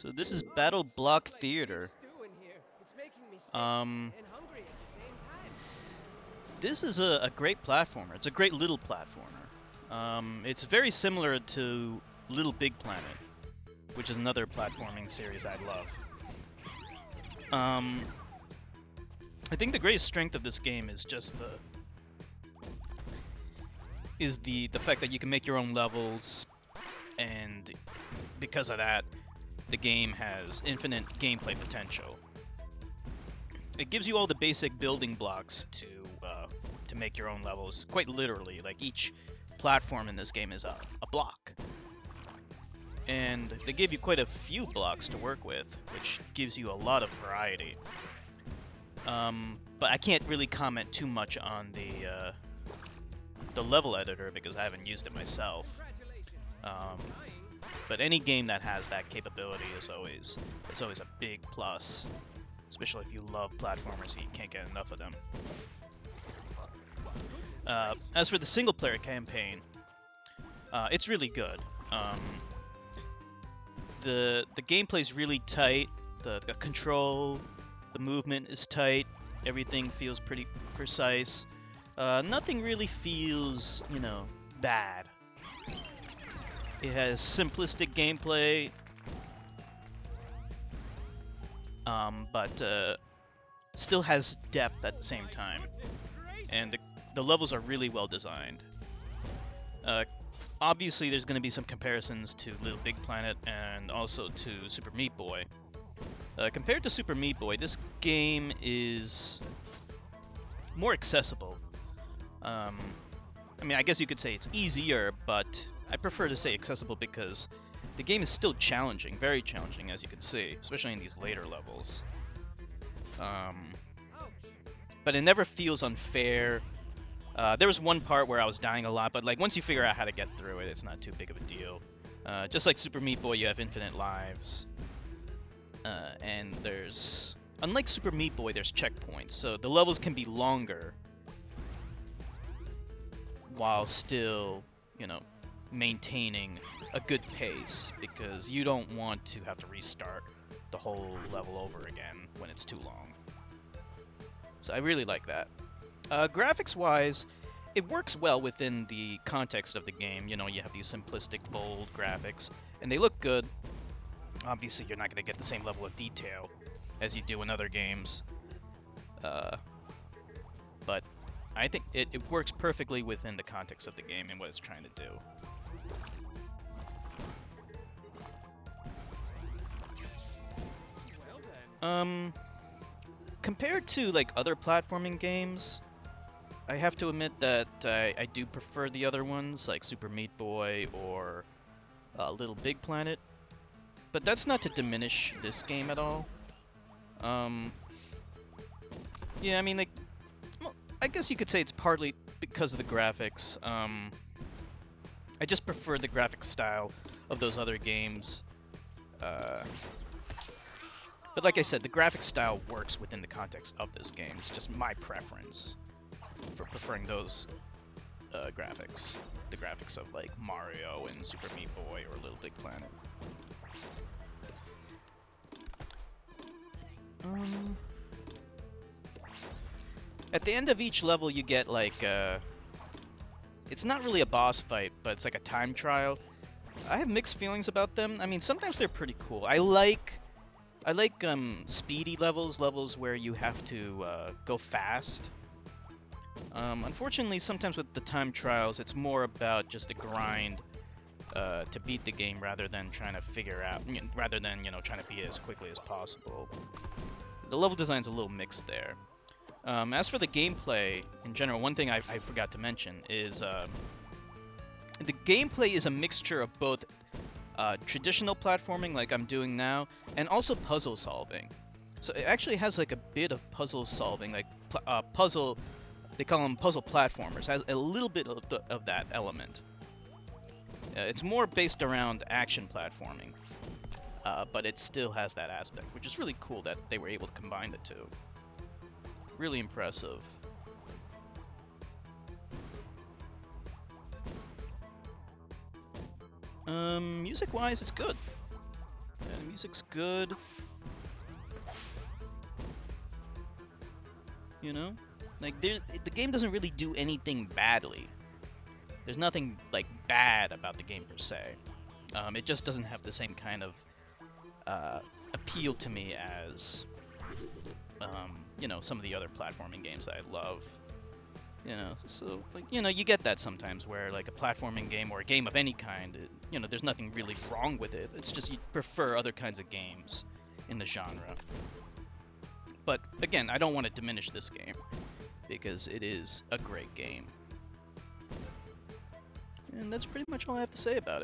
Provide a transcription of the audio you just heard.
So this is BattleBlock Theater. Um, this is a great platformer. It's a great little platformer. It's very similar to Little Big Planet, which is another platforming series I love. I think the greatest strength of this game is just the fact that you can make your own levels, and because of that, the game has infinite gameplay potential. It gives you all the basic building blocks to make your own levels, quite literally. Like, each platform in this game is a block. And they give you quite a few blocks to work with, which gives you a lot of variety. But I can't really comment too much on the level editor because I haven't used it myself. But any game that has that capability is always a big plus, especially if you love platformers and you can't get enough of them. As for the single-player campaign, it's really good. The gameplay's really tight. The control, the movement is tight. Everything feels pretty precise. Nothing really feels, bad. It has simplistic gameplay, but still has depth at the same time. And the levels are really well designed. Obviously, there's going to be some comparisons to Little Big Planet and also to Super Meat Boy. Compared to Super Meat Boy, this game is more accessible. I mean, I guess you could say it's easier, but I prefer to say accessible because the game is still challenging, very challenging, as you can see, especially in these later levels. But it never feels unfair. There was one part where I was dying a lot, but like once you figure out how to get through it, it's not too big of a deal. Just like Super Meat Boy, you have infinite lives. And unlike Super Meat Boy, there's checkpoints, so the levels can be longer while still, maintaining a good pace, because you don't want to have to restart the whole level over again when it's too long. So I really like that. Graphics-wise, it works well within the context of the game. You have these simplistic, bold graphics, and they look good. Obviously, you're not going to get the same level of detail as you do in other games. But I think it works perfectly within the context of the game and what it's trying to do. Compared to like other platforming games, I have to admit that I do prefer the other ones, like Super Meat Boy or Little Big Planet. But that's not to diminish this game at all. Yeah, I mean, like, well, I guess you could say it's partly because of the graphics. I just prefer the graphic style of those other games. But like I said, the graphic style works within the context of this game. It's just my preference for preferring those graphics. The graphics of, like, Mario and Super Meat Boy or Little Big Planet. At the end of each level, you get, like, it's not really a boss fight, but it's like a time trial. I have mixed feelings about them. I mean, sometimes they're pretty cool. I like speedy levels where you have to go fast. Unfortunately, sometimes with the time trials, it's more about just a grind to beat the game rather than trying to figure out, trying to beat it as quickly as possible. The level design's a little mixed there. As for the gameplay in general, one thing I forgot to mention is the gameplay is a mixture of both traditional platforming, like I'm doing now, and also puzzle solving. So it actually has like a bit of puzzle solving, like puzzle. They call them puzzle platformers. Has a little bit of that element. It's more based around action platforming, but it still has that aspect, which is really cool that they were able to combine the two. Really impressive. Music-wise, it's good. music's good. You know? Like, the game doesn't really do anything badly. There's nothing, like, bad about the game per se. It just doesn't have the same kind of appeal to me as, you know, some of the other platforming games that I love. You know, so, like, you know, you get that sometimes where, like, a platforming game or a game of any kind, you know, there's nothing really wrong with it. It's just you prefer other kinds of games in the genre. But, again, I don't want to diminish this game, because it is a great game. And that's pretty much all I have to say about it.